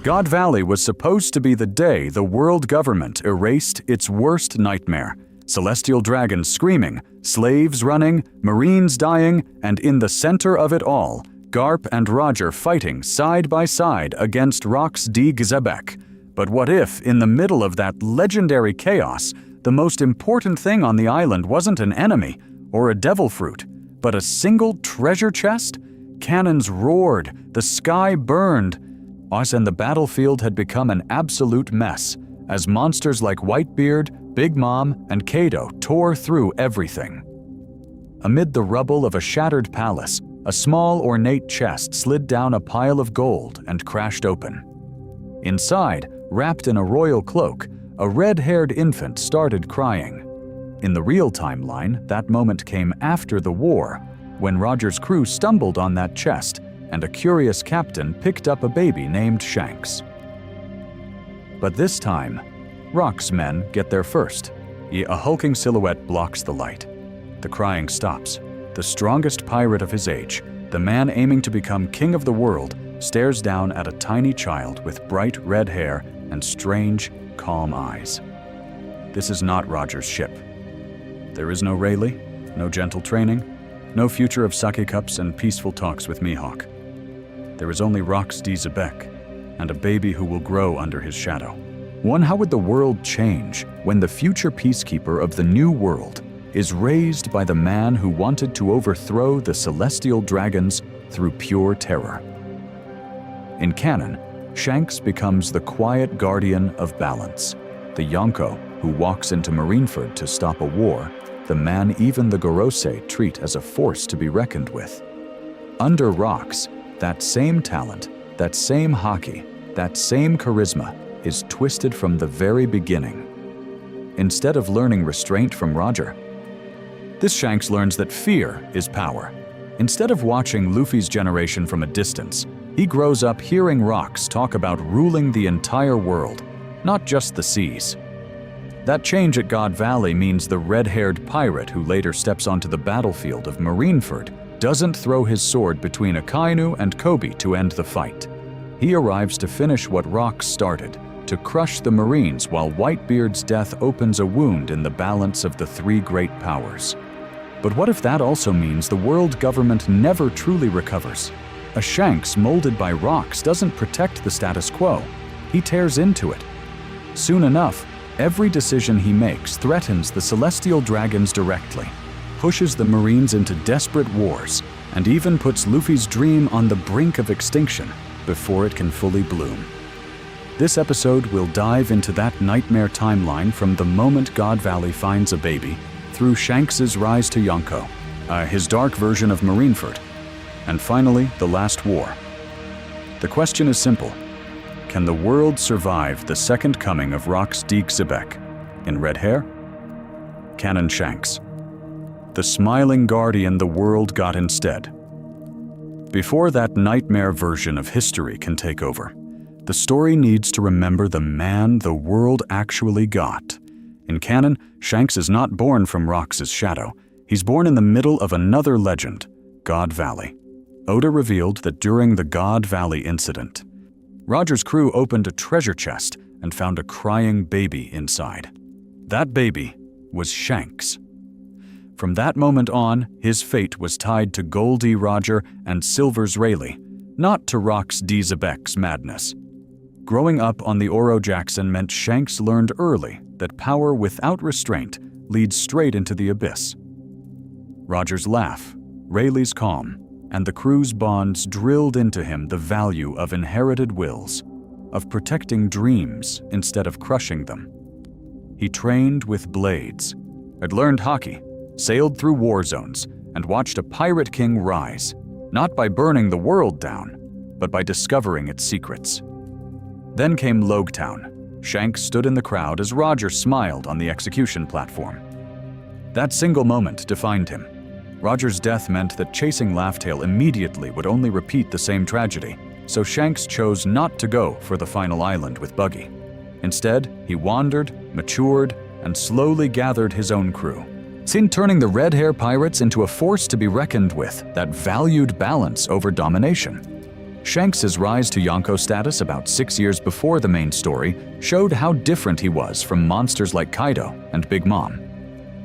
God Valley was supposed to be the day the world government erased its worst nightmare: celestial dragons screaming, slaves running, marines dying, and in the center of it all, Garp and Roger fighting side by side against Rox D. Xebec. But what if, in the middle of that legendary chaos, the most important thing on the island wasn't an enemy or a devil fruit, but a single treasure chest? Cannons roared, the sky burned, and the battlefield had become an absolute mess, as monsters like Whitebeard, Big Mom, and Kado tore through everything. Amid the rubble of a shattered palace, a small ornate chest slid down a pile of gold and crashed open. Inside, wrapped in a royal cloak, a red-haired infant started crying. In the real timeline, that moment came after the war, when Roger's crew stumbled on that chest and a curious captain picked up a baby named Shanks. But this time, Rock's men get there first. A hulking silhouette blocks the light. The crying stops. The strongest pirate of his age, the man aiming to become king of the world, stares down at a tiny child with bright red hair and strange, calm eyes. This is not Roger's ship. There is no Rayleigh, no gentle training, no future of sake cups and peaceful talks with Mihawk. There is only Rox D. Xebec, and a baby who will grow under his shadow. How would the world change when the future peacekeeper of the new world is raised by the man who wanted to overthrow the celestial dragons through pure terror? In canon, Shanks becomes the quiet guardian of balance, the Yonko who walks into Marineford to stop a war, the man even the Gorosei treat as a force to be reckoned with. Under Rox, that same talent, that same haki, that same charisma is twisted from the very beginning. Instead of learning restraint from Roger, this Shanks learns that fear is power. Instead of watching Luffy's generation from a distance, he grows up hearing Rox talk about ruling the entire world, not just the seas. That change at God Valley means the red-haired pirate who later steps onto the battlefield of Marineford doesn't throw his sword between Akainu and Kobe to end the fight. He arrives to finish what Rox started, to crush the Marines while Whitebeard's death opens a wound in the balance of the three great powers. But what if that also means the world government never truly recovers? A Shanks molded by Rox doesn't protect the status quo. He tears into it. Soon enough, every decision he makes threatens the celestial dragons directly, pushes the Marines into desperate wars, and even puts Luffy's dream on the brink of extinction before it can fully bloom. This episode will dive into that nightmare timeline from the moment God Valley finds a baby, through Shanks' rise to Yonko, his dark version of Marineford, and finally, the last war. The question is simple. Can the world survive the second coming of Rox D. Xebec? In red hair? Canon Shanks. The smiling guardian the world got instead. Before that nightmare version of history can take over, the story needs to remember the man the world actually got. In canon, Shanks is not born from Rox's shadow. He's born in the middle of another legend, God Valley. Oda revealed that during the God Valley incident, Roger's crew opened a treasure chest and found a crying baby inside. That baby was Shanks. From that moment on, his fate was tied to Goldie Roger and Silver's Rayleigh, not to Rox D. Xebec's madness. Growing up on the Oro Jackson meant Shanks learned early that power without restraint leads straight into the abyss. Roger's laugh, Rayleigh's calm, and the crew's bonds drilled into him the value of inherited wills, of protecting dreams instead of crushing them. He trained with blades, had learned haki, sailed through war zones, and watched a pirate king rise, not by burning the world down, but by discovering its secrets. Then came Logtown. Shanks stood in the crowd as Roger smiled on the execution platform. That single moment defined him. Roger's death meant that chasing Laughtail immediately would only repeat the same tragedy, so Shanks chose not to go for the final island with Buggy. Instead, he wandered, matured, and slowly gathered his own crew. Seen turning the Red Hair Pirates into a force to be reckoned with that valued balance over domination. Shanks' rise to Yonko status about 6 years before the main story showed how different he was from monsters like Kaido and Big Mom.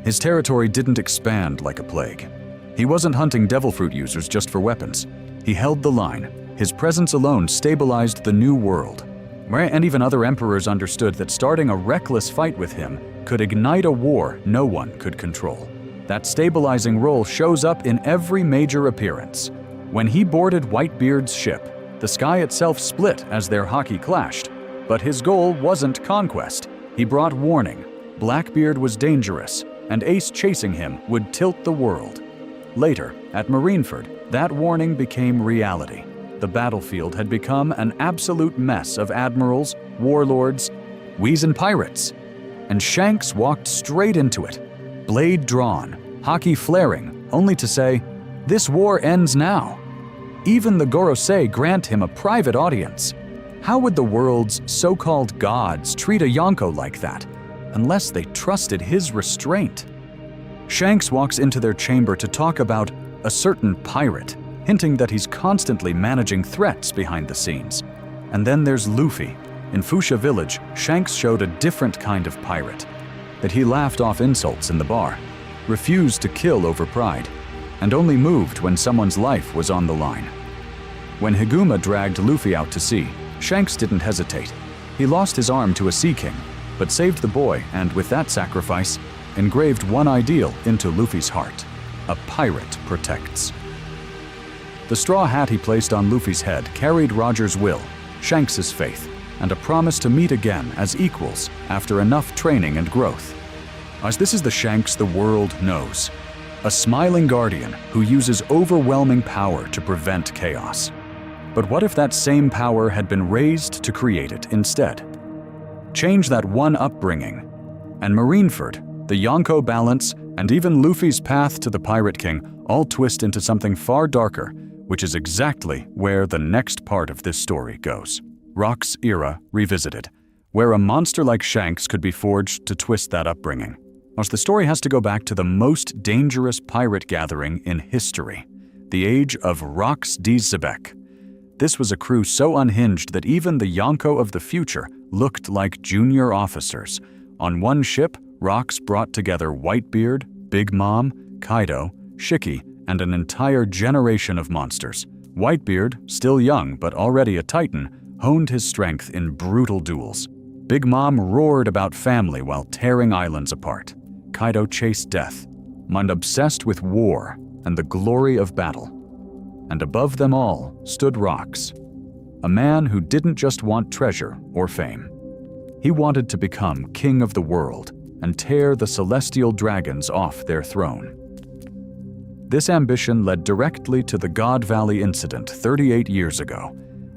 His territory didn't expand like a plague. He wasn't hunting devil fruit users just for weapons. He held the line. His presence alone stabilized the new world. And even other emperors understood that starting a reckless fight with him could ignite a war no one could control. That stabilizing role shows up in every major appearance. When he boarded Whitebeard's ship, the sky itself split as their haki clashed. But his goal wasn't conquest. He brought warning. Blackbeard was dangerous, and Ace chasing him would tilt the world. Later, at Marineford, that warning became reality. The battlefield had become an absolute mess of admirals, warlords, Weazen pirates. And Shanks walked straight into it. Blade drawn, haki flaring, only to say, "This war ends now." Even the Gorosei grant him a private audience. How would the world's so-called gods treat a Yonko like that, unless they trusted his restraint? Shanks walks into their chamber to talk about a certain pirate, hinting that he's constantly managing threats behind the scenes. And then there's Luffy. In Fuchsia Village, Shanks showed a different kind of pirate, that he laughed off insults in the bar, refused to kill over pride, and only moved when someone's life was on the line. When Higuma dragged Luffy out to sea, Shanks didn't hesitate. He lost his arm to a sea king, but saved the boy and, with that sacrifice, engraved one ideal into Luffy's heart: a pirate protects. The straw hat he placed on Luffy's head carried Roger's will, Shanks' faith, and a promise to meet again as equals after enough training and growth. As this is the Shanks the world knows, a smiling guardian who uses overwhelming power to prevent chaos. But what if that same power had been raised to create it instead? Change that one upbringing, and Marineford, the Yonko balance, and even Luffy's path to the Pirate King all twist into something far darker, which is exactly where the next part of this story goes. Rock's Era Revisited, where a monster like Shanks could be forged to twist that upbringing. As the story has to go back to the most dangerous pirate gathering in history, the age of Rock's Xebec. This was a crew so unhinged that even the Yonko of the future looked like junior officers. On one ship, Rocks brought together Whitebeard, Big Mom, Kaido, Shiki, and an entire generation of monsters. Whitebeard, still young but already a titan, honed his strength in brutal duels. Big Mom roared about family while tearing islands apart. Kaido chased death, and obsessed with war and the glory of battle. And above them all stood Rocks, a man who didn't just want treasure or fame. He wanted to become king of the world and tear the celestial dragons off their throne. This ambition led directly to the God Valley incident 38 years ago.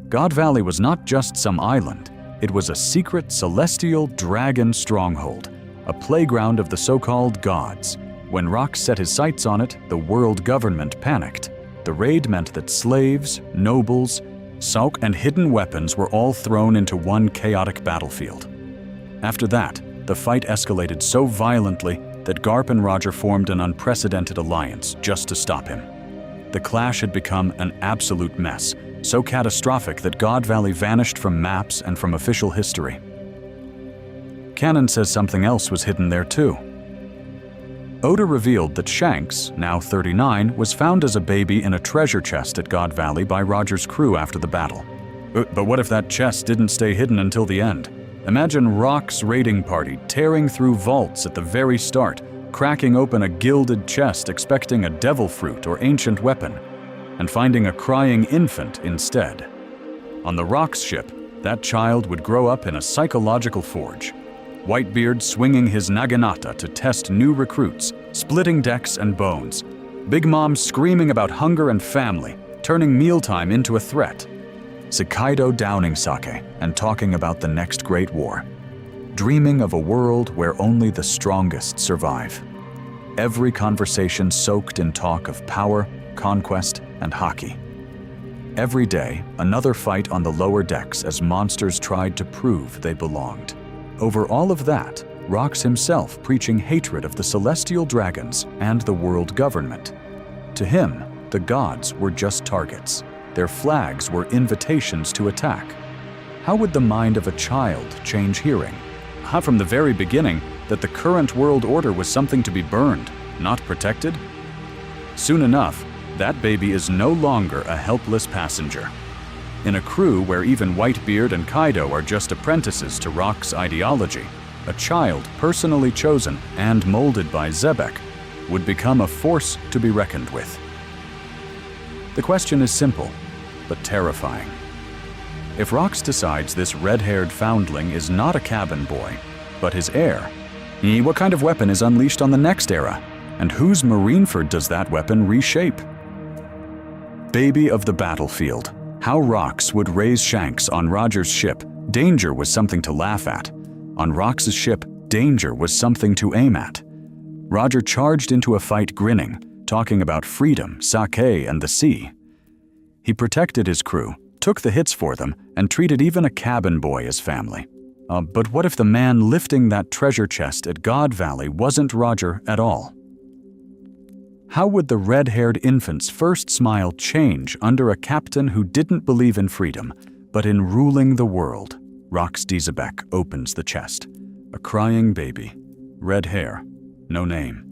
God Valley was not just some island, it was a secret celestial dragon stronghold, a playground of the so-called gods. When Rocks set his sights on it, the world government panicked. The raid meant that slaves, nobles, Sauk, and hidden weapons were all thrown into one chaotic battlefield. After that, the fight escalated so violently that Garp and Roger formed an unprecedented alliance just to stop him. The clash had become an absolute mess, so catastrophic that God Valley vanished from maps and from official history. Canon says something else was hidden there too. Oda revealed that Shanks, now 39, was found as a baby in a treasure chest at God Valley by Roger's crew after the battle. But what if that chest didn't stay hidden until the end? Imagine Rock's raiding party tearing through vaults at the very start, cracking open a gilded chest expecting a devil fruit or ancient weapon, and finding a crying infant instead. On the Rocks ship, that child would grow up in a psychological forge. Whitebeard swinging his naginata to test new recruits, splitting decks and bones. Big Mom screaming about hunger and family, turning mealtime into a threat. Kaido downing sake and talking about the next great war. Dreaming of a world where only the strongest survive. Every conversation soaked in talk of power, conquest, and haki. Every day, another fight on the lower decks as monsters tried to prove they belonged. Over all of that, Rocks himself preaching hatred of the celestial dragons and the world government. To him, the gods were just targets. Their flags were invitations to attack. How would the mind of a child change hearing? How from the very beginning that the current world order was something to be burned, not protected? Soon enough, that baby is no longer a helpless passenger. In a crew where even Whitebeard and Kaido are just apprentices to Rock's ideology, a child personally chosen and molded by Xebec would become a force to be reckoned with. The question is simple, but terrifying. If Rox decides this red-haired foundling is not a cabin boy, but his heir, what kind of weapon is unleashed on the next era? And whose Marineford does that weapon reshape? Baby of the battlefield. How Rox would raise Shanks on Roger's ship, danger was something to laugh at. On Rox's ship, danger was something to aim at. Roger charged into a fight grinning, talking about freedom, sake, and the sea. He protected his crew, took the hits for them, and treated even a cabin boy as family. But what if the man lifting that treasure chest at God Valley wasn't Roger at all? How would the red-haired infant's first smile change under a captain who didn't believe in freedom, but in ruling the world? Rox Xebec opens the chest. A crying baby. Red hair. No name.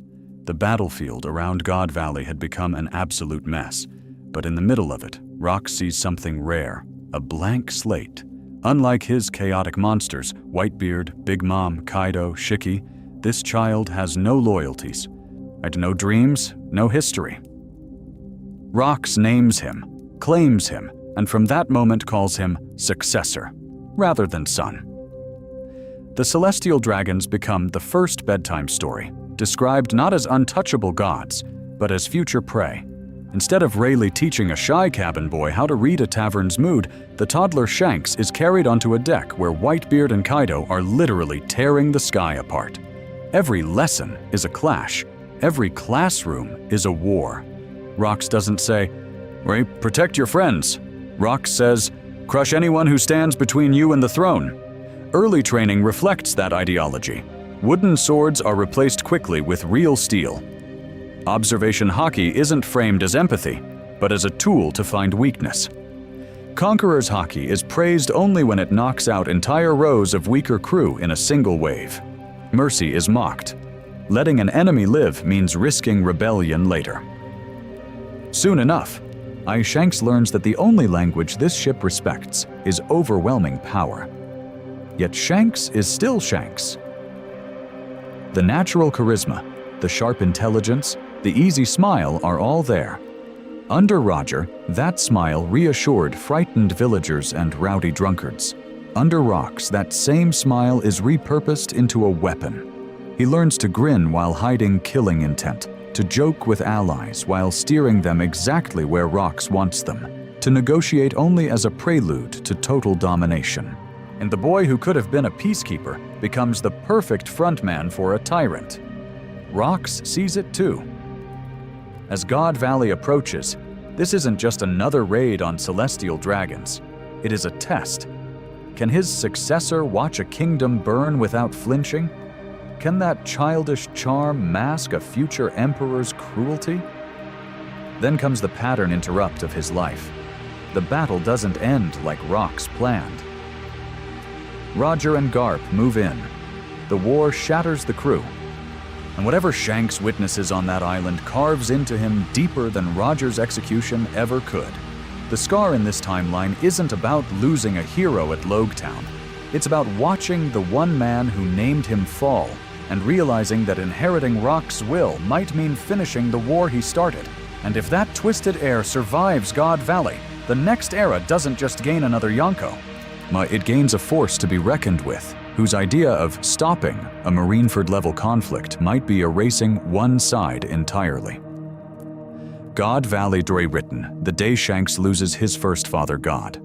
The battlefield around God Valley had become an absolute mess, but in the middle of it, Rox sees something rare. A blank slate. Unlike his chaotic monsters, Whitebeard, Big Mom, Kaido, Shiki, this child has no loyalties. And no dreams, no history. Rox names him, claims him, and from that moment calls him successor, rather than son. The Celestial Dragons become the first bedtime story, described not as untouchable gods, but as future prey. Instead of Rayleigh teaching a shy cabin boy how to read a tavern's mood, the toddler Shanks is carried onto a deck where Whitebeard and Kaido are literally tearing the sky apart. Every lesson is a clash. Every classroom is a war. Rox doesn't say, "Ray, protect your friends." Rox says, "Crush anyone who stands between you and the throne." Early training reflects that ideology. Wooden swords are replaced quickly with real steel. Observation hockey isn't framed as empathy, but as a tool to find weakness. Conqueror's hockey is praised only when it knocks out entire rows of weaker crew in a single wave. Mercy is mocked. Letting an enemy live means risking rebellion later. Soon enough, Shanks learns that the only language this ship respects is overwhelming power. Yet Shanks is still Shanks. The natural charisma, the sharp intelligence, the easy smile are all there. Under Roger, that smile reassured frightened villagers and rowdy drunkards. Under Rox, that same smile is repurposed into a weapon. He learns to grin while hiding killing intent, to joke with allies while steering them exactly where Rox wants them, to negotiate only as a prelude to total domination. And the boy who could have been a peacekeeper becomes the perfect frontman for a tyrant. Rox sees it too. As God Valley approaches, this isn't just another raid on celestial dragons. It is a test. Can his successor watch a kingdom burn without flinching? Can that childish charm mask a future emperor's cruelty? Then comes the pattern interrupt of his life. The battle doesn't end like Rox planned. Roger and Garp move in. The war shatters the crew. And whatever Shanks witnesses on that island carves into him deeper than Roger's execution ever could. The scar in this timeline isn't about losing a hero at Logetown. It's about watching the one man who named him fall and realizing that inheriting Rox's will might mean finishing the war he started. And if that twisted heir survives God Valley, the next era doesn't just gain another Yonko. It gains a force to be reckoned with, whose idea of stopping a Marineford-level conflict might be erasing one side entirely. God Valley Dre written, the day Shanks loses his first father god.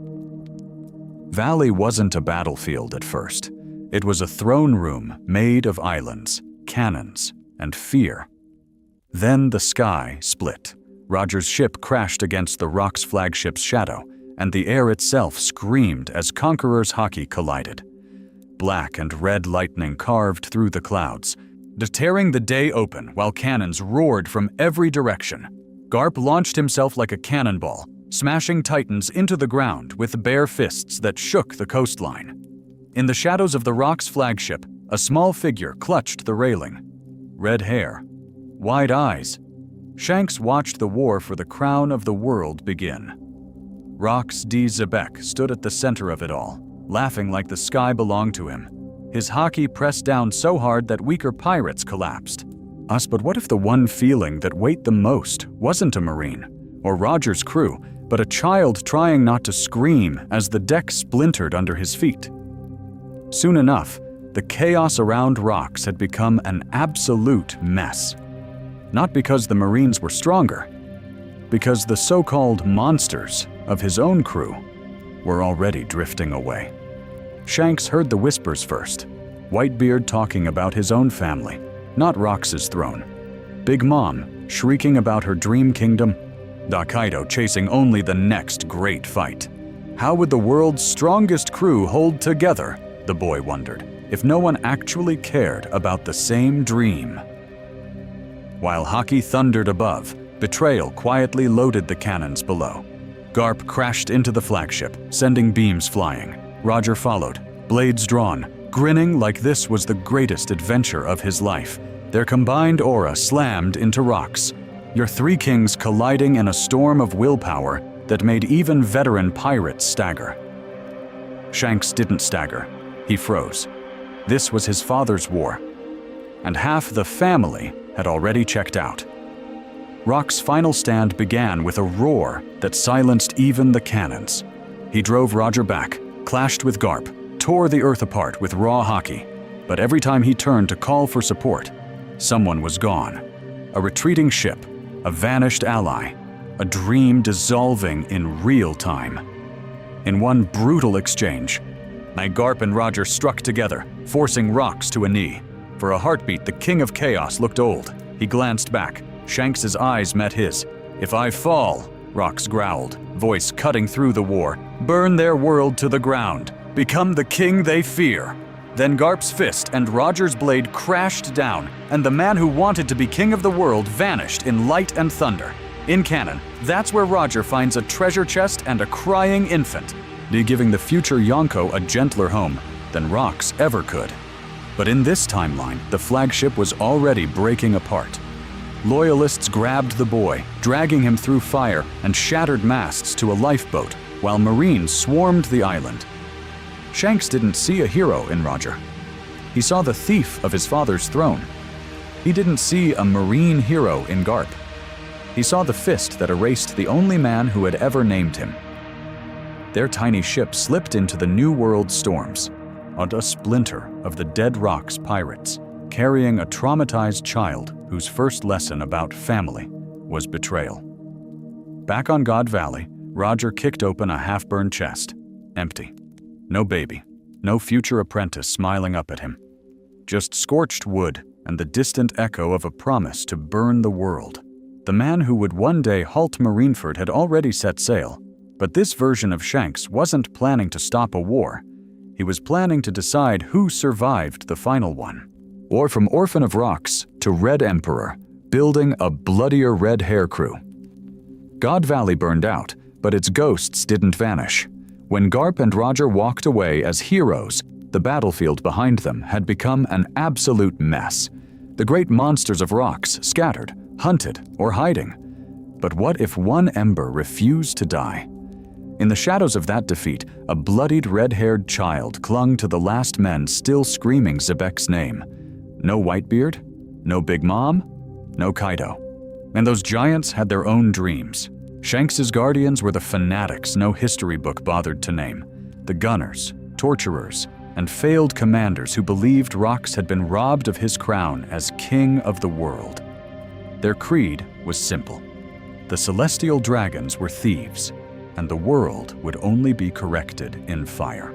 Valley wasn't a battlefield at first. It was a throne room made of islands, cannons, and fear. Then the sky split. Roger's ship crashed against the Rox flagship's shadow, and the air itself screamed as Conqueror's hockey collided. Black and red lightning carved through the clouds, tearing the day open while cannons roared from every direction. Garp launched himself like a cannonball, smashing titans into the ground with bare fists that shook the coastline. In the shadows of the Rock's flagship, a small figure clutched the railing. Red hair, wide eyes. Shanks watched the war for the crown of the world begin. Rox D. Xebec stood at the center of it all, laughing like the sky belonged to him. His haki pressed down so hard that weaker pirates collapsed. But what if the one feeling that weighed the most wasn't a Marine or Roger's crew, but a child trying not to scream as the deck splintered under his feet? Soon enough, the chaos around Rox had become an absolute mess. Not because the Marines were stronger, because the so-called monsters of his own crew were already drifting away. Shanks heard the whispers first, Whitebeard talking about his own family, not Rox's throne. Big Mom shrieking about her dream kingdom, Kaido chasing only the next great fight. How would the world's strongest crew hold together, the boy wondered, if no one actually cared about the same dream? While Haki thundered above, Betrayal quietly loaded the cannons below. Garp crashed into the flagship, sending beams flying. Roger followed, blades drawn, grinning like this was the greatest adventure of his life. Their combined aura slammed into Rox, your three kings colliding in a storm of willpower that made even veteran pirates stagger. Shanks didn't stagger. He froze. This was his father's war, and half the family had already checked out. Rock's final stand began with a roar that silenced even the cannons. He drove Roger back, clashed with Garp, tore the earth apart with raw haki. But every time he turned to call for support, someone was gone. A retreating ship, a vanished ally, a dream dissolving in real time. In one brutal exchange, Garp and Roger struck together, forcing Rox to a knee. For a heartbeat, the King of Chaos looked old. He glanced back. Shanks's eyes met his. "If I fall," Rox growled, voice cutting through the war, "burn their world to the ground. Become the king they fear." Then Garp's fist and Roger's blade crashed down, and the man who wanted to be king of the world vanished in light and thunder. In canon, that's where Roger finds a treasure chest and a crying infant, giving the future Yonko a gentler home than Rox ever could. But in this timeline, the flagship was already breaking apart. Loyalists grabbed the boy, dragging him through fire and shattered masts to a lifeboat, while Marines swarmed the island. Shanks didn't see a hero in Roger. He saw the thief of his father's throne. He didn't see a Marine hero in Garp. He saw the fist that erased the only man who had ever named him. Their tiny ship slipped into the New World storms, on a splinter of the dead Rock's pirates, carrying a traumatized child whose first lesson about family was betrayal. Back on God Valley, Roger kicked open a half-burned chest. Empty. No baby, no future apprentice smiling up at him. Just scorched wood and the distant echo of a promise to burn the world. The man who would one day halt Marineford had already set sail, but this version of Shanks wasn't planning to stop a war. He was planning to decide who survived the final one. Or from Orphan of Rox to Red Emperor, building a bloodier red hair crew. God Valley burned out, but its ghosts didn't vanish. When Garp and Roger walked away as heroes, the battlefield behind them had become an absolute mess. The great monsters of Rox scattered, hunted, or hiding. But what if one ember refused to die? In the shadows of that defeat, a bloodied red-haired child clung to the last men still screaming Xebec's name. No Whitebeard, no Big Mom, no Kaido. And those giants had their own dreams. Shanks's guardians were the fanatics no history book bothered to name. The gunners, torturers, and failed commanders who believed Rox had been robbed of his crown as king of the world. Their creed was simple. The celestial dragons were thieves, and the world would only be corrected in fire.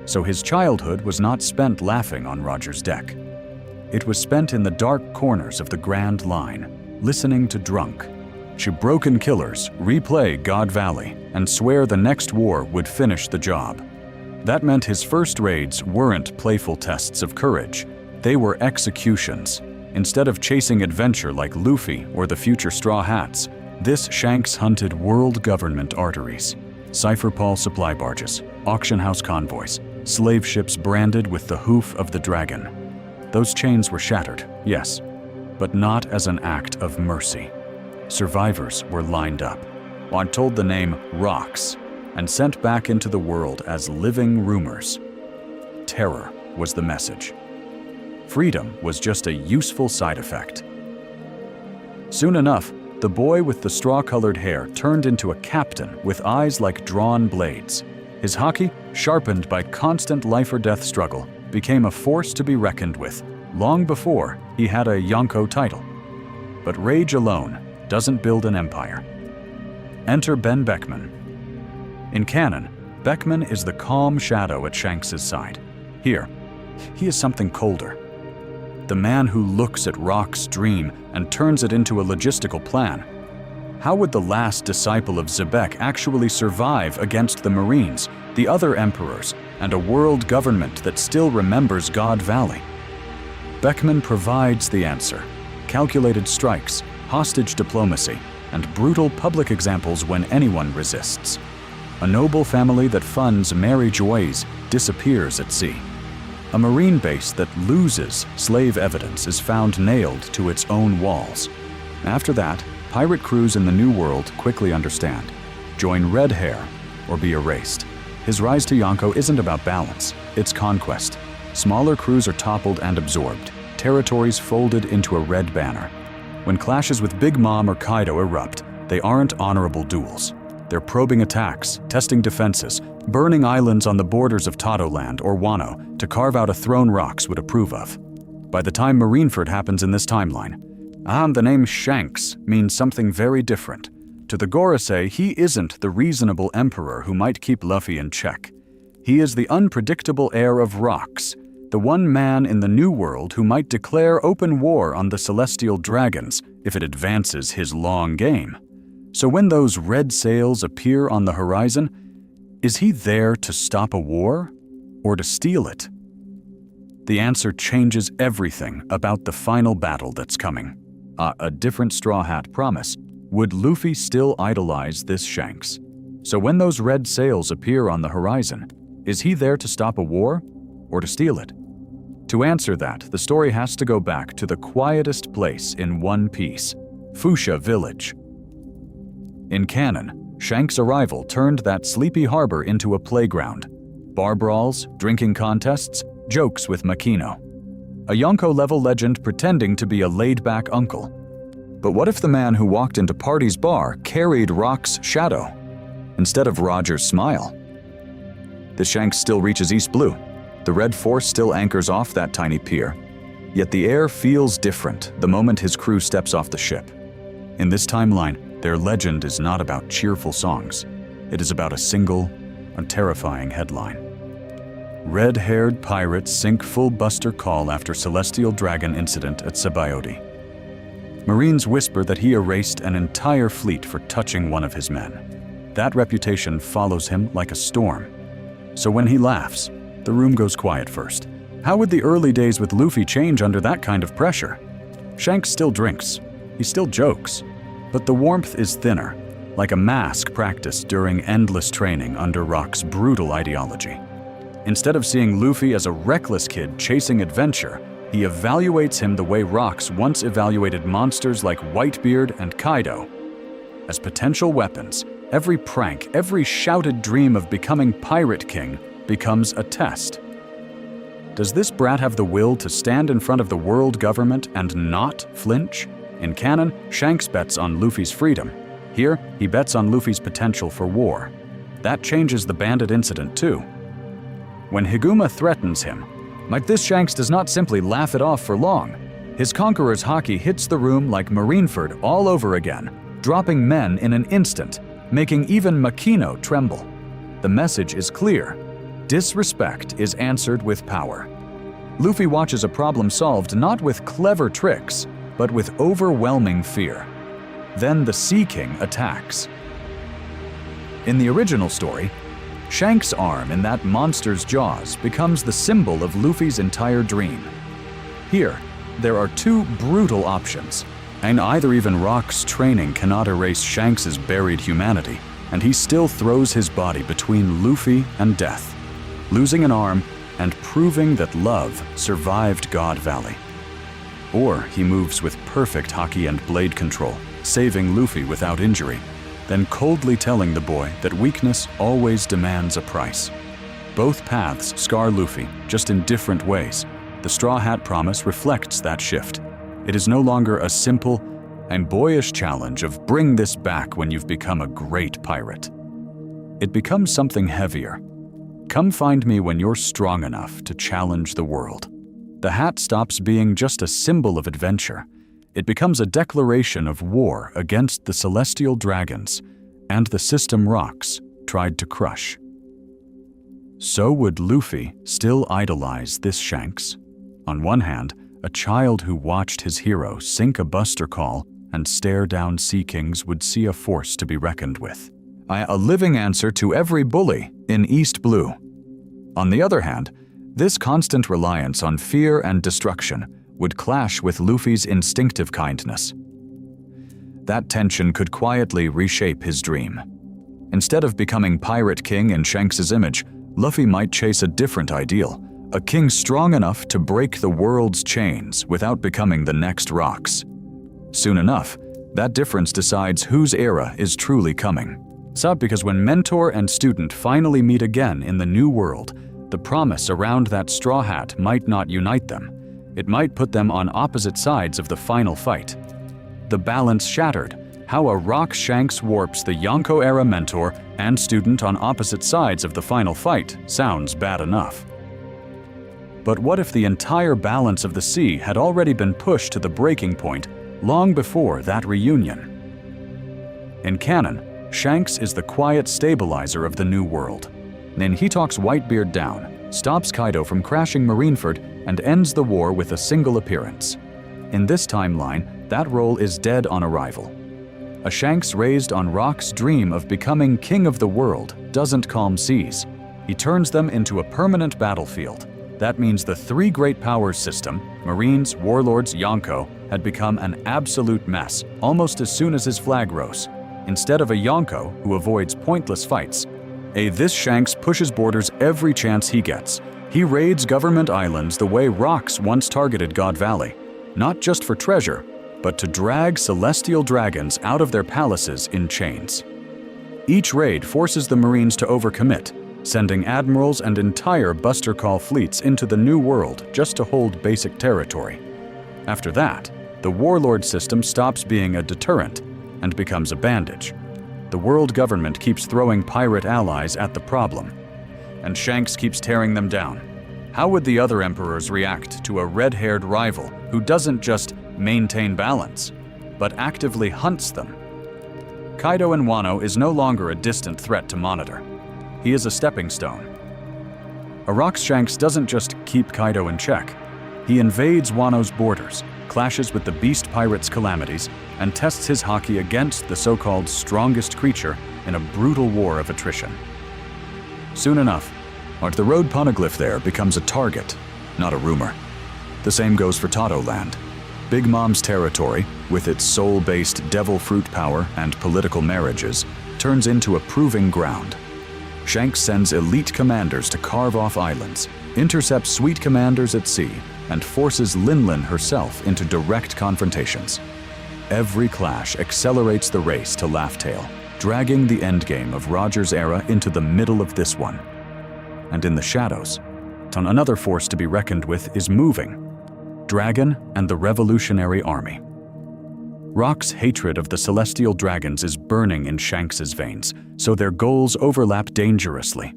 So his childhood was not spent laughing on Roger's deck. It was spent in the dark corners of the Grand Line, listening to drunk, broken killers replay God Valley and swear the next war would finish the job. That meant his first raids weren't playful tests of courage. They were executions. Instead of chasing adventure like Luffy or the future Straw Hats, This Shanks hunted world government arteries, cipher Paul supply barges, auction house convoys, slave ships branded with the hoof of the dragon. Those chains were shattered, yes, but not as an act of mercy. Survivors were lined up, or told the name Rocks, and sent back into the world as living rumors. Terror was the message. Freedom was just a useful side effect. Soon enough, the boy with the straw-colored hair turned into a captain with eyes like drawn blades. His haki, sharpened by constant life-or-death struggle, became a force to be reckoned with, long before he had a Yonko title. But rage alone doesn't build an empire. Enter Ben Beckman. In canon, Beckman is the calm shadow at Shanks' side. Here, he is something colder. The man who looks at Rock's dream and turns it into a logistical plan. How would the last disciple of Xebec actually survive against the Marines, the other emperors, and a world government that still remembers God Valley? Beckman provides the answer: calculated strikes, hostage diplomacy, and brutal public examples when anyone resists. A noble family that funds Mary Joyce disappears at sea. A Marine base that loses slave evidence is found nailed to its own walls. After that, pirate crews in the New World quickly understand: join Red Hair or be erased. His rise to Yonko isn't about balance, it's conquest. Smaller crews are toppled and absorbed, territories folded into a red banner. When clashes with Big Mom or Kaido erupt, they aren't honorable duels. They're probing attacks, testing defenses, burning islands on the borders of Totoland or Wano to carve out a throne Rocks would approve of. By the time Marineford happens in this timeline, the name Shanks means something very different. To the Gorosei, he isn't the reasonable emperor who might keep Luffy in check. He is the unpredictable heir of Rocks, the one man in the New World who might declare open war on the Celestial Dragons if it advances his long game. So when those red sails appear on the horizon, is he there to stop a war or to steal it? The answer changes everything about the final battle that's coming. A different Straw Hat promise. Would Luffy still idolize this Shanks? So when those red sails appear on the horizon, is he there to stop a war or to steal it? To answer that, the story has to go back to the quietest place in One Piece, Fuchsia Village. In canon, Shanks' arrival turned that sleepy harbor into a playground. Bar brawls, drinking contests, jokes with Makino. A Yonko-level legend pretending to be a laid-back uncle. But what if the man who walked into Party's bar carried Rock's shadow instead of Roger's smile? The Shanks still reaches East Blue. The Red Force still anchors off that tiny pier. Yet the air feels different the moment his crew steps off the ship. In this timeline, their legend is not about cheerful songs. It is about a single, terrifying headline. Red-haired pirates sink full buster call after Celestial Dragon incident at Sabaody. Marines whisper that he erased an entire fleet for touching one of his men. That reputation follows him like a storm. So when he laughs, the room goes quiet first. How would the early days with Luffy change under that kind of pressure? Shanks still drinks. He still jokes. But the warmth is thinner, like a mask practiced during endless training under Rock's brutal ideology. Instead of seeing Luffy as a reckless kid chasing adventure, he evaluates him the way Rocks once evaluated monsters like Whitebeard and Kaido. As potential weapons, every prank, every shouted dream of becoming Pirate King becomes a test. Does this brat have the will to stand in front of the world government and not flinch? In canon, Shanks bets on Luffy's freedom. Here, he bets on Luffy's potential for war. That changes the bandit incident too. When Higuma threatens him, this Shanks does not simply laugh it off for long. His conqueror's haki hits the room like Marineford all over again, dropping men in an instant, making even Makino tremble. The message is clear. Disrespect is answered with power. Luffy watches a problem solved not with clever tricks, but with overwhelming fear. Then the Sea King attacks. In the original story, Shanks' arm in that monster's jaws becomes the symbol of Luffy's entire dream. Here, there are two brutal options: And either even Rock's training cannot erase Shanks's buried humanity, and he still throws his body between Luffy and death, losing an arm and proving that love survived God Valley. Or he moves with perfect haki and blade control, saving Luffy without injury, then coldly telling the boy that weakness always demands a price. Both paths scar Luffy, just in different ways. The Straw Hat promise reflects that shift. It is no longer a simple and boyish challenge of bring this back when you've become a great pirate. It becomes something heavier. Come find me when you're strong enough to challenge the world. The hat stops being just a symbol of adventure. It becomes a declaration of war against the celestial dragons and the system Rocks tried to crush. So would Luffy still idolize this Shanks? On one hand, a child who watched his hero sink a buster call and stare down Sea Kings would see a force to be reckoned with. A living answer to every bully in East Blue. On the other hand, this constant reliance on fear and destruction would clash with Luffy's instinctive kindness. That tension could quietly reshape his dream. Instead of becoming Pirate King in Shanks's image, Luffy might chase a different ideal, a king strong enough to break the world's chains without becoming the next Rocks. Soon enough, that difference decides whose era is truly coming. Because when mentor and student finally meet again in the new world, the promise around that straw hat might not unite them. It might put them on opposite sides of the final fight. The balance shattered. How a Rock Shanks warps the Yonko-era mentor and student on opposite sides of the final fight sounds bad enough. But what if the entire balance of the sea had already been pushed to the breaking point long before that reunion? In canon, Shanks is the quiet stabilizer of the new world. Then he talks Whitebeard down, stops Kaido from crashing Marineford, and ends the war with a single appearance. In this timeline, that role is dead on arrival. A Shanks raised on Rock's dream of becoming king of the world doesn't calm seas. He turns them into a permanent battlefield. That means the three great powers system, Marines, Warlords, Yonko, had become an absolute mess almost as soon as his flag rose. Instead of a Yonko who avoids pointless fights, this Shanks pushes borders every chance he gets. He raids government islands the way Rocks once targeted God Valley, not just for treasure, but to drag celestial dragons out of their palaces in chains. Each raid forces the Marines to overcommit, sending admirals and entire Buster Call fleets into the New World just to hold basic territory. After that, the Warlord system stops being a deterrent and becomes a bandage. The world government keeps throwing pirate allies at the problem, and Shanks keeps tearing them down. How would the other emperors react to a red-haired rival who doesn't just maintain balance, but actively hunts them? Kaido in Wano is no longer a distant threat to monitor. He is a stepping stone. A Rocks Shanks doesn't just keep Kaido in check. He invades Wano's borders, clashes with the beast pirates' calamities, and tests his haki against the so-called strongest creature in a brutal war of attrition. Soon enough, the road poneglyph there becomes a target, not a rumor. The same goes for Tato Land. Big Mom's territory, with its soul-based devil fruit power and political marriages, turns into a proving ground. Shanks sends elite commanders to carve off islands, intercepts sweet commanders at sea, and forces Linlin herself into direct confrontations. Every clash accelerates the race to Laugh Tale, dragging the endgame of Roger's era into the middle of this one. And in the shadows, another force to be reckoned with is moving: Dragon and the Revolutionary Army. Rock's hatred of the celestial dragons is burning in Shanks's veins, so their goals overlap dangerously.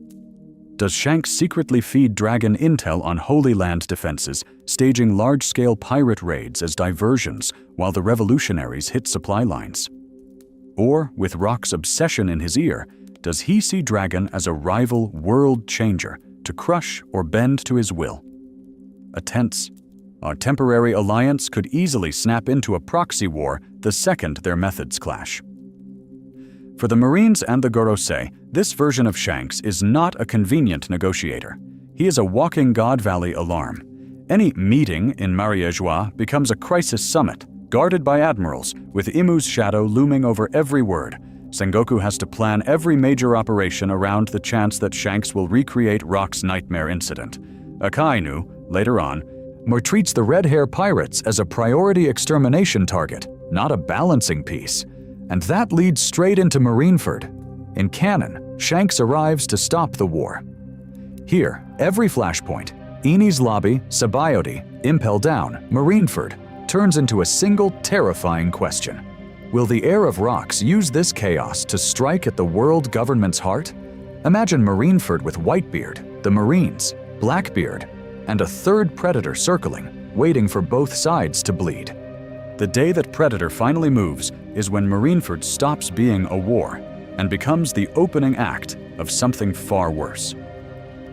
Does Shanks secretly feed Dragon intel on Holy Land defenses, staging large-scale pirate raids as diversions while the revolutionaries hit supply lines? Or, with Rock's obsession in his ear, does he see Dragon as a rival world changer to crush or bend to his will? A temporary alliance could easily snap into a proxy war the second their methods clash. For the Marines and the Gorosei, this version of Shanks is not a convenient negotiator. He is a walking God Valley alarm. Any meeting in Mariéjois becomes a crisis summit, Guarded by admirals, with Imu's shadow looming over every word, Sengoku has to plan every major operation around the chance that Shanks will recreate Rock's nightmare incident. Akainu, later on, treats the Red Hair pirates as a priority extermination target, not a balancing piece. And that leads straight into Marineford. In canon, Shanks arrives to stop the war. Here, every flashpoint, Enies Lobby, Sabaody, Impel Down, Marineford, turns into a single terrifying question. Will the heir of Rocks use this chaos to strike at the world government's heart? Imagine Marineford with Whitebeard, the Marines, Blackbeard, and a third predator circling, waiting for both sides to bleed. The day that Predator finally moves is when Marineford stops being a war and becomes the opening act of something far worse.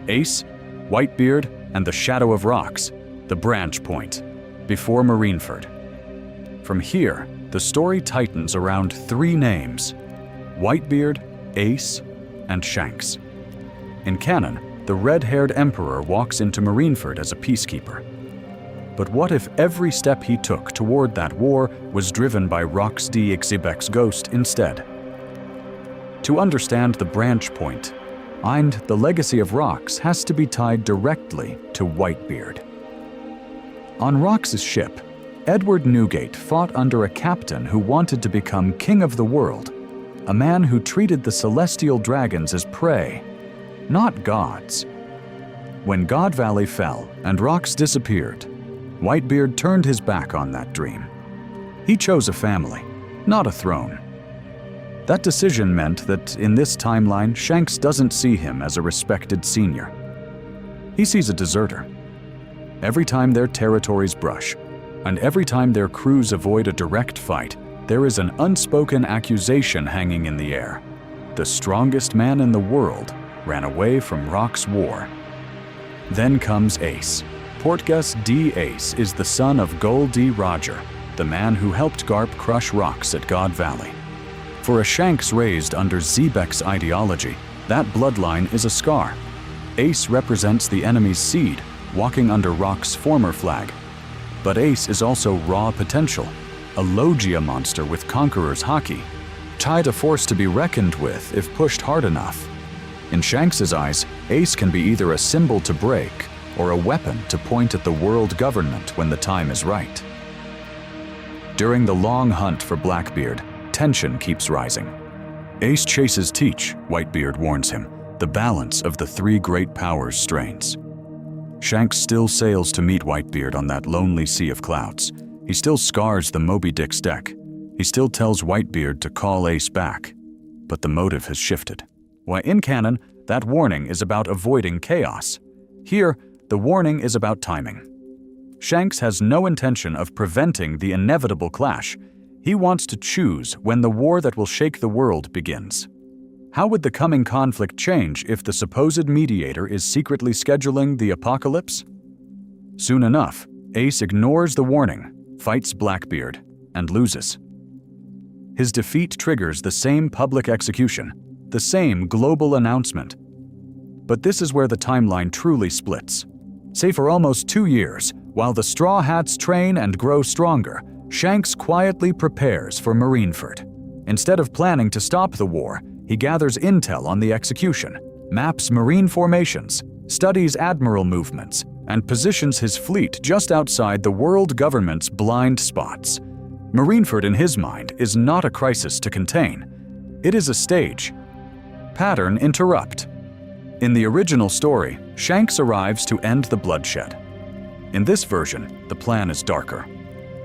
Ace, Whitebeard, and the Shadow of Rocks, the branch point, before Marineford. From here, the story tightens around three names: Whitebeard, Ace, and Shanks. In canon, the red-haired emperor walks into Marineford as a peacekeeper. But what if every step he took toward that war was driven by Rox D. Xebec's ghost instead? To understand the branch point, and the legacy of Rox has to be tied directly to Whitebeard. On Rox's ship, Edward Newgate fought under a captain who wanted to become king of the world, a man who treated the celestial dragons as prey, not gods. When God Valley fell and Rox disappeared, Whitebeard turned his back on that dream. He chose a family, not a throne. That decision meant that in this timeline, Shanks doesn't see him as a respected senior. He sees a deserter. Every time their territories brush, and every time their crews avoid a direct fight, there is an unspoken accusation hanging in the air. The strongest man in the world ran away from Rock's war. Then comes Ace. Portgas D. Ace is the son of Gol D. Roger, the man who helped Garp crush Rox at God Valley. For a Shanks raised under Xebec's ideology, that bloodline is a scar. Ace represents the enemy's seed, walking under Rock's former flag. But Ace is also raw potential, a Logia monster with Conqueror's haki, tied a force to be reckoned with if pushed hard enough. In Shanks's eyes, Ace can be either a symbol to break or a weapon to point at the world government when the time is right. During the long hunt for Blackbeard, tension keeps rising. Ace chases Teach, Whitebeard warns him. The balance of the three great powers strains. Shanks still sails to meet Whitebeard on that lonely sea of clouds. He still scars the Moby Dick's deck. He still tells Whitebeard to call Ace back. But the motive has shifted. Why, in canon, that warning is about avoiding chaos. Here, the warning is about timing. Shanks has no intention of preventing the inevitable clash. He wants to choose when the war that will shake the world begins. How would the coming conflict change if the supposed mediator is secretly scheduling the apocalypse? Soon enough, Ace ignores the warning, fights Blackbeard, and loses. His defeat triggers the same public execution, the same global announcement. But this is where the timeline truly splits. Say for almost 2 years, while the Straw Hats train and grow stronger, Shanks quietly prepares for Marineford. Instead of planning to stop the war, he gathers intel on the execution, maps marine formations, studies admiral movements, and positions his fleet just outside the world government's blind spots. Marineford, in his mind, is not a crisis to contain. It is a stage. Pattern interrupt. In the original story, Shanks arrives to end the bloodshed. In this version, the plan is darker.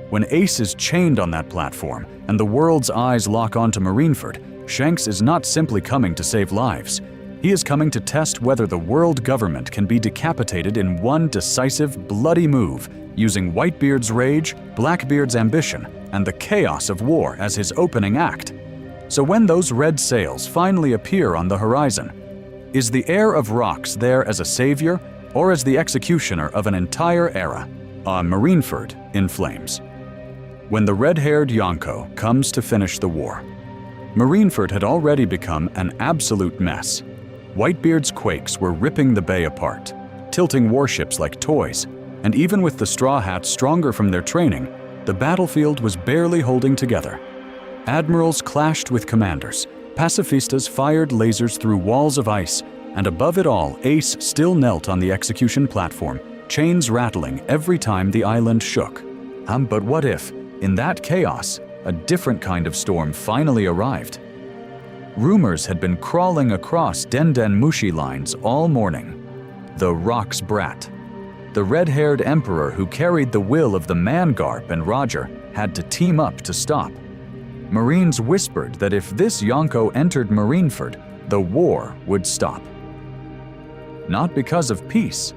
When Ace is chained on that platform and the world's eyes lock onto Marineford, Shanks is not simply coming to save lives. He is coming to test whether the world government can be decapitated in one decisive, bloody move, using Whitebeard's rage, Blackbeard's ambition, and the chaos of war as his opening act. So when those red sails finally appear on the horizon, is the heir of Rox there as a savior or as the executioner of an entire era? Marineford in flames. When the red-haired Yonko comes to finish the war, Marineford had already become an absolute mess. Whitebeard's quakes were ripping the bay apart, tilting warships like toys, and even with the Straw Hats stronger from their training, The battlefield was barely holding together. Admirals clashed with commanders, pacifistas fired lasers through walls of ice, and above it all, Ace still knelt on the execution platform, chains rattling every time the island shook. But what if, in that chaos, a different kind of storm finally arrived? Rumors had been crawling across Den Mushi lines all morning. The Rock's brat. The red-haired emperor who carried the will of the Man-Garp and Roger had to team up to stop. Marines whispered that if this Yonko entered Marineford, the war would stop. Not because of peace,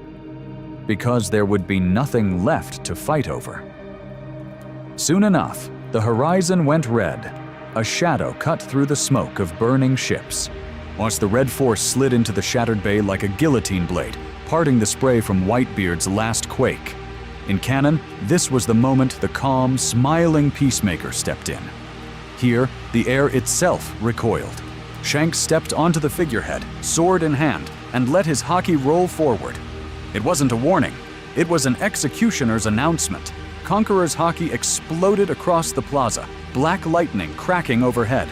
because there would be nothing left to fight over. Soon enough, the horizon went red. A shadow cut through the smoke of burning ships. Once the red force slid into the shattered bay like a guillotine blade, parting the spray from Whitebeard's last quake. In canon, this was the moment the calm, smiling peacemaker stepped in. Here, the air itself recoiled. Shanks stepped onto the figurehead, sword in hand, and let his haki roll forward. It wasn't a warning. It was an executioner's announcement. Conqueror's haki exploded across the plaza, black lightning cracking overhead.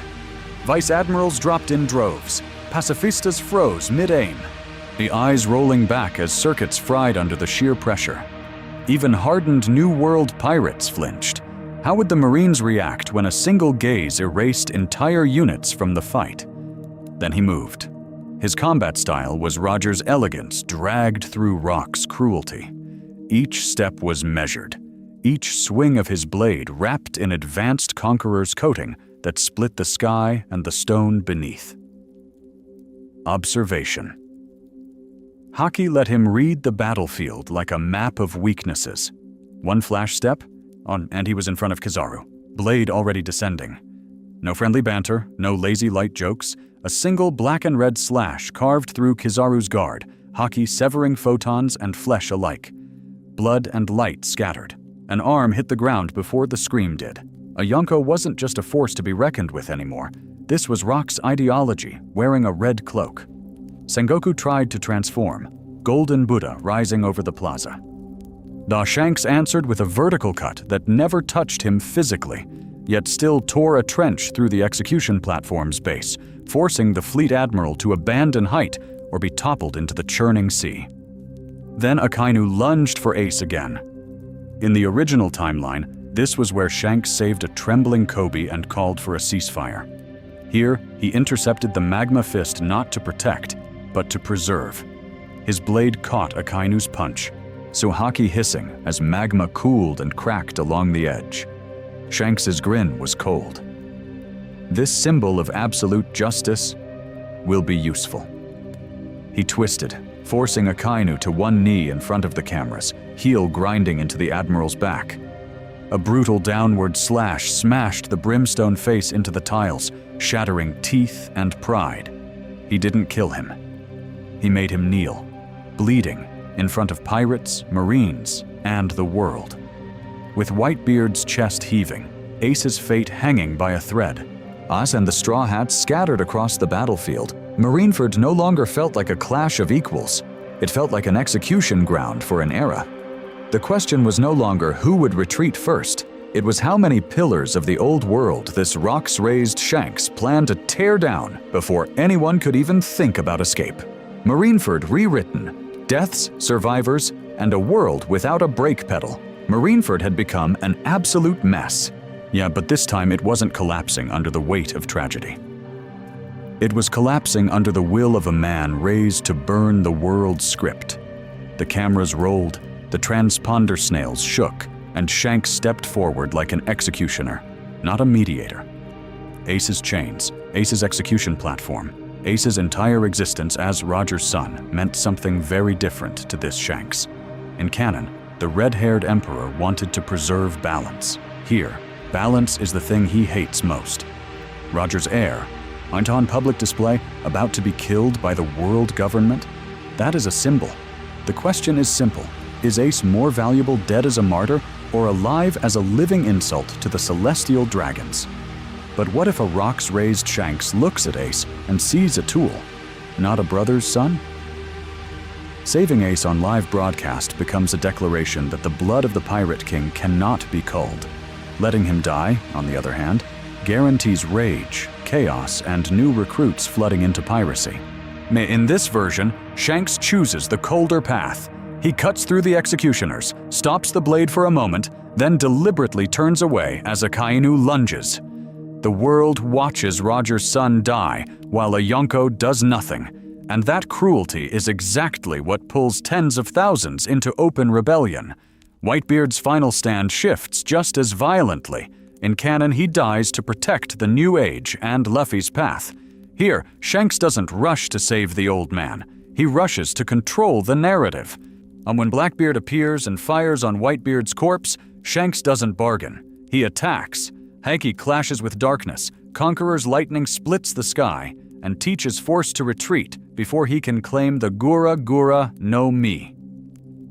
Vice admirals dropped in droves. Pacifistas froze mid-aim, the eyes rolling back as circuits fried under the sheer pressure. Even hardened New World pirates flinched. How would the Marines react when a single gaze erased entire units from the fight? Then he moved. His combat style was Roger's elegance dragged through Rock's cruelty. Each step was measured. Each swing of his blade wrapped in advanced Conqueror's coating that split the sky and the stone beneath. Observation. Haki let him read the battlefield like a map of weaknesses. One flash step, and he was in front of Kizaru, blade already descending. No friendly banter, no lazy light jokes, a single black and red slash carved through Kizaru's guard, Haki severing photons and flesh alike. Blood and light scattered. An arm hit the ground before the scream did. A Yonko wasn't just a force to be reckoned with anymore. This was Rock's ideology, wearing a red cloak. Sengoku tried to transform, Golden Buddha rising over the plaza. Da Shanks answered with a vertical cut that never touched him physically, yet still tore a trench through the execution platform's base, forcing the fleet admiral to abandon height or be toppled into the churning sea. Then Akainu lunged for Ace again. In the original timeline, this was where Shanks saved a trembling Kobe and called for a ceasefire. Here, he intercepted the magma fist not to protect, but to preserve. His blade caught Akainu's punch, so haki hissing as magma cooled and cracked along the edge. Shanks's grin was cold. This symbol of absolute justice will be useful. He twisted, forcing Akainu to one knee in front of the cameras, heel grinding into the admiral's back. A brutal downward slash smashed the brimstone face into the tiles, shattering teeth and pride. He didn't kill him. He made him kneel, bleeding, in front of pirates, marines, and the world. With Whitebeard's chest heaving, Ace's fate hanging by a thread, us and the Straw Hats scattered across the battlefield, Marineford no longer felt like a clash of equals. It felt like an execution ground for an era. The question was no longer who would retreat first. It was how many pillars of the old world this Rox-raised Shanks planned to tear down before anyone could even think about escape. Marineford rewritten, deaths, survivors, and a world without a brake pedal. Marineford had become an absolute mess. Yeah, but this time it wasn't collapsing under the weight of tragedy. It was collapsing under the will of a man raised to burn the world's script. The cameras rolled, the transponder snails shook, and Shanks stepped forward like an executioner, not a mediator. Ace's chains, Ace's execution platform, Ace's entire existence as Roger's son meant something very different to this Shanks. In canon, the red-haired emperor wanted to preserve balance. Here, balance is the thing he hates most. Roger's heir, aren't on public display, about to be killed by the world government? That is a symbol. The question is simple. Is Ace more valuable dead as a martyr or alive as a living insult to the celestial dragons? But what if a Rox-raised Shanks looks at Ace and sees a tool, not a brother's son? Saving Ace on live broadcast becomes a declaration that the blood of the Pirate King cannot be culled. Letting him die, on the other hand, guarantees rage, chaos, and new recruits flooding into piracy. In this version, Shanks chooses the colder path. He cuts through the executioners, stops the blade for a moment, then deliberately turns away as Akainu lunges. The world watches Roger's son die while a Yonko does nothing, and that cruelty is exactly what pulls tens of thousands into open rebellion. Whitebeard's final stand shifts just as violently. In canon, he dies to protect the new age and Luffy's path. Here, Shanks doesn't rush to save the old man. He rushes to control the narrative. And when Blackbeard appears and fires on Whitebeard's corpse, Shanks doesn't bargain. He attacks. Haki clashes with darkness. Conqueror's lightning splits the sky and teaches Force to retreat before he can claim the Gura Gura no Mi.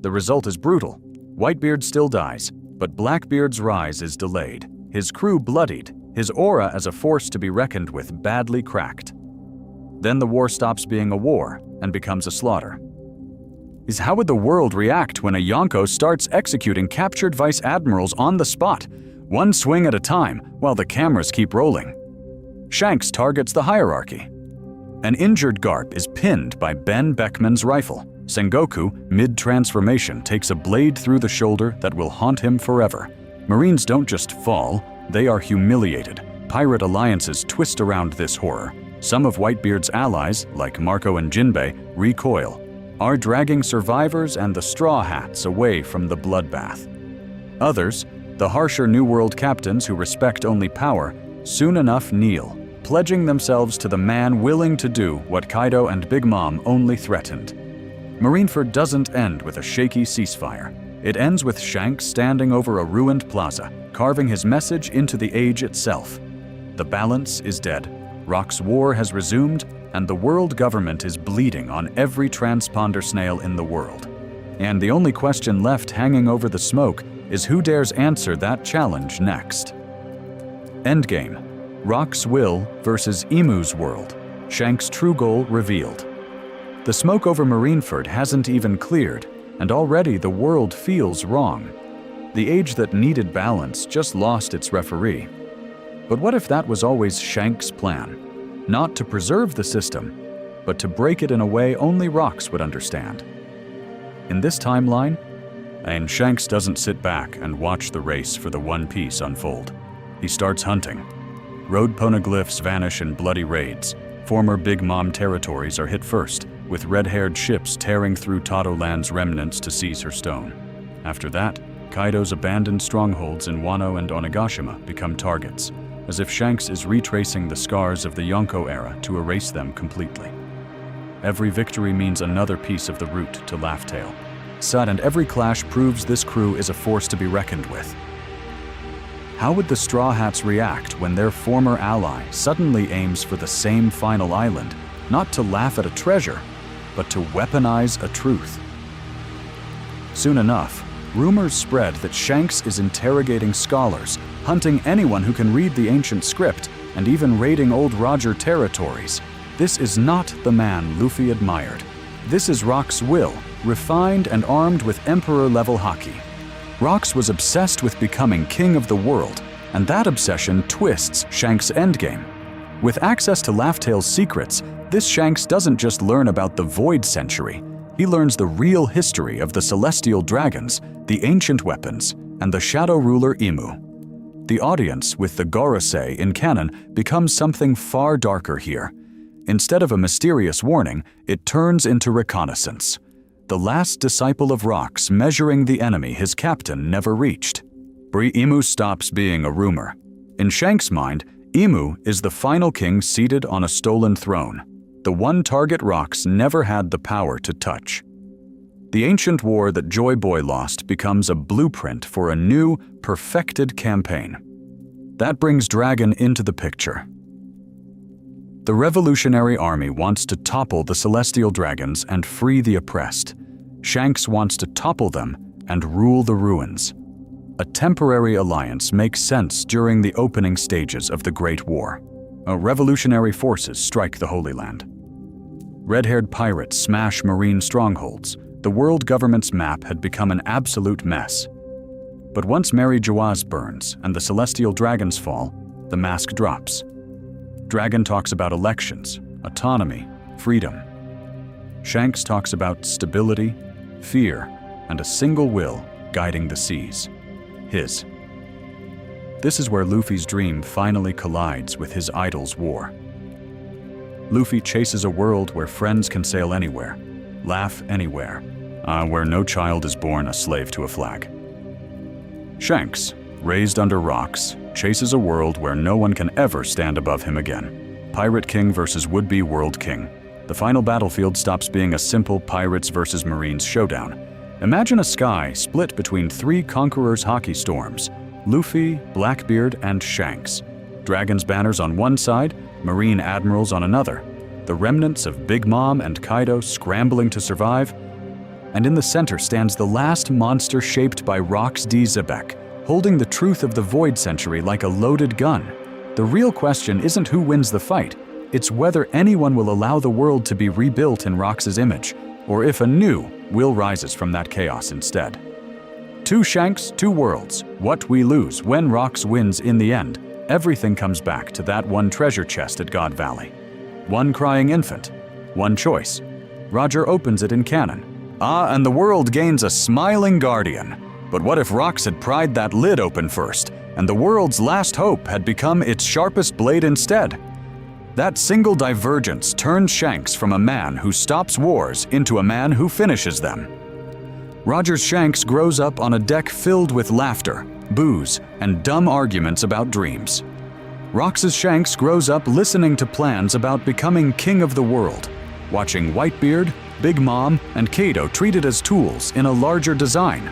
The result is brutal. Whitebeard still dies, but Blackbeard's rise is delayed. His crew bloodied, his aura as a force to be reckoned with badly cracked. Then the war stops being a war and becomes a slaughter. How would the world react when a Yonko starts executing captured vice admirals on the spot, one swing at a time, while the cameras keep rolling? Shanks targets the hierarchy. An injured Garp is pinned by Ben Beckman's rifle. Sengoku, mid-transformation, takes a blade through the shoulder that will haunt him forever. Marines don't just fall, they are humiliated. Pirate alliances twist around this horror. Some of Whitebeard's allies, like Marco and Jinbei, recoil, are dragging survivors and the Straw Hats away from the bloodbath. Others, the harsher New World captains who respect only power, soon enough kneel, pledging themselves to the man willing to do what Kaido and Big Mom only threatened. Marineford doesn't end with a shaky ceasefire. It ends with Shanks standing over a ruined plaza, carving his message into the age itself. The balance is dead. Rock's war has resumed, and the world government is bleeding on every transponder snail in the world. And the only question left hanging over the smoke is who dares answer that challenge next. Endgame. Rock's will versus Emu's world. Shanks' true goal revealed. The smoke over Marineford hasn't even cleared, and already the world feels wrong. The age that needed balance just lost its referee. But what if that was always Shanks' plan? Not to preserve the system, but to break it in a way only Rocks would understand. In this timeline, and Shanks doesn't sit back and watch the race for the One Piece unfold. He starts hunting. Road poneglyphs vanish in bloody raids. Former Big Mom territories are hit first, with red-haired ships tearing through Totoland's remnants to seize her stone. After that, Kaido's abandoned strongholds in Wano and Onigashima become targets, as if Shanks is retracing the scars of the Yonko era to erase them completely. Every victory means another piece of the route to Laugh Tale. And every clash proves this crew is a force to be reckoned with. How would the Straw Hats react when their former ally suddenly aims for the same final island, not to laugh at a treasure, but to weaponize a truth? Soon enough, rumors spread that Shanks is interrogating scholars, hunting anyone who can read the ancient script, and even raiding old Roger territories. This is not the man Luffy admired. This is Rock's will, refined and armed with Emperor-level haki. Rocks was obsessed with becoming king of the world, and that obsession twists Shanks' endgame. With access to Laugh Tale's secrets, this Shanks doesn't just learn about the Void Century, he learns the real history of the Celestial Dragons, the ancient weapons, and the Shadow Ruler Emu. The audience with the Gorosei in canon becomes something far darker here. Instead of a mysterious warning, it turns into reconnaissance. The last disciple of Rocks measuring the enemy his captain never reached. Emu stops being a rumor. In Shanks' mind, Emu is the final king seated on a stolen throne, the one target Rocks never had the power to touch. The ancient war that Joy Boy lost becomes a blueprint for a new, perfected campaign. That brings Dragon into the picture. The Revolutionary Army wants to topple the Celestial Dragons and free the oppressed. Shanks wants to topple them and rule the ruins. A temporary alliance makes sense during the opening stages of the Great War. Revolutionary forces strike the Holy Land. Red-haired pirates smash marine strongholds. The world government's map had become an absolute mess. But once Mary Jawas burns and the celestial dragons fall, the mask drops. Dragon talks about elections, autonomy, freedom. Shanks talks about stability, fear, and a single will guiding the seas. His. This is where Luffy's dream finally collides with his idol's war. Luffy chases a world where friends can sail anywhere, laugh anywhere, where no child is born a slave to a flag. Shanks, raised under rocks, chases a world where no one can ever stand above him again. Pirate King versus would-be World King. The final battlefield stops being a simple pirates versus Marines showdown. Imagine a sky split between three conquerors' hockey storms: Luffy, Blackbeard, and Shanks. Dragons' banners on one side, Marine admirals on another. The remnants of Big Mom and Kaido scrambling to survive. And in the center stands the last monster shaped by Rox D. Xebec, holding the truth of the Void Century like a loaded gun. The real question isn't who wins the fight, it's whether anyone will allow the world to be rebuilt in Rox's image, or if a new will rises from that chaos instead. Two Shanks, two worlds. What we lose when Rox wins in the end. Everything comes back to that one treasure chest at God Valley. One crying infant. One choice. Roger opens it in canon. And the world gains a smiling guardian. But what if Rox had pried that lid open first, and the world's last hope had become its sharpest blade instead? That single divergence turns Shanks from a man who stops wars into a man who finishes them. Roger's Shanks grows up on a deck filled with laughter, booze, and dumb arguments about dreams. Rox's Shanks grows up listening to plans about becoming king of the world, watching Whitebeard, Big Mom, and Kaido treated as tools in a larger design.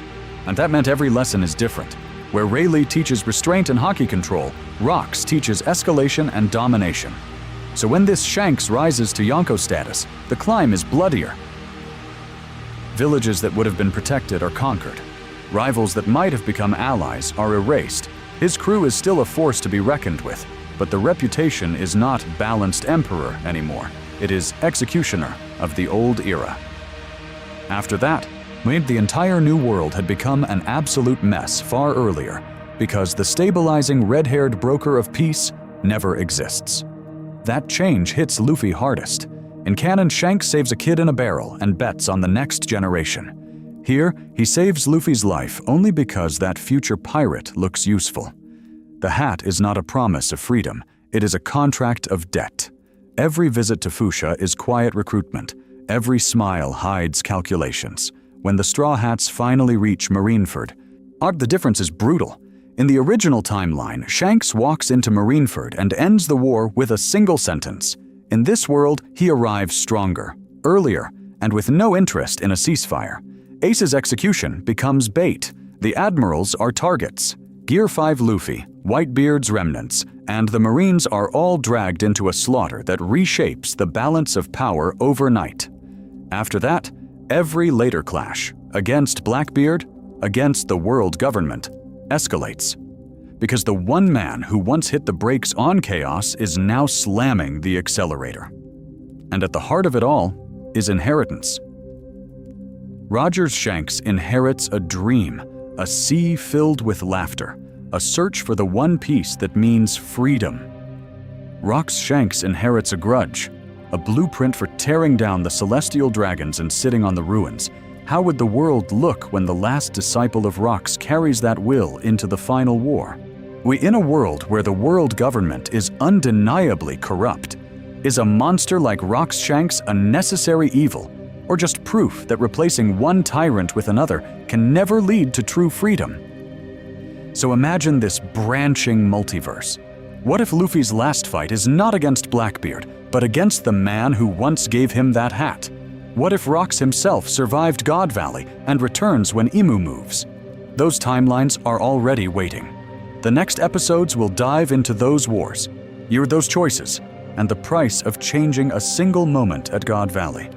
And that meant every lesson is different. Where Rayleigh teaches restraint and hockey control, Rox teaches escalation and domination. So when this Shanks rises to Yonko status, the climb is bloodier. Villages that would have been protected are conquered. Rivals that might have become allies are erased. His crew is still a force to be reckoned with, but the reputation is not balanced emperor anymore. It is executioner of the old era. After that, the entire new world had become an absolute mess far earlier, because the stabilizing red-haired broker of peace never exists. That change hits Luffy hardest. In canon, Shanks saves a kid in a barrel and bets on the next generation. Here, he saves Luffy's life only because that future pirate looks useful. The hat is not a promise of freedom, it is a contract of debt. Every visit to Fuchsia is quiet recruitment. Every smile hides calculations. When the Straw Hats finally reach Marineford, the difference is brutal. In the original timeline, Shanks walks into Marineford and ends the war with a single sentence. In this world, he arrives stronger, earlier, and with no interest in a ceasefire. Ace's execution becomes bait. The admirals are targets. Gear 5 Luffy, Whitebeard's remnants, and the Marines are all dragged into a slaughter that reshapes the balance of power overnight. After that, every later clash, against Blackbeard, against the world government, escalates. Because the one man who once hit the brakes on chaos is now slamming the accelerator. And at the heart of it all is inheritance. Roger's Shanks inherits a dream, a sea filled with laughter, a search for the one piece that means freedom. Rox Shanks inherits a grudge, a blueprint for tearing down the celestial dragons and sitting on the ruins. How would the world look when the last disciple of Rox carries that will into the final war? In a world where the world government is undeniably corrupt, is a monster like Rox Shanks a necessary evil, or just proof that replacing one tyrant with another can never lead to true freedom? So imagine this branching multiverse. What if Luffy's last fight is not against Blackbeard, but against the man who once gave him that hat? What if Rox himself survived God Valley and returns when Imu moves? Those timelines are already waiting. The next episodes will dive into those wars, those choices, and the price of changing a single moment at God Valley.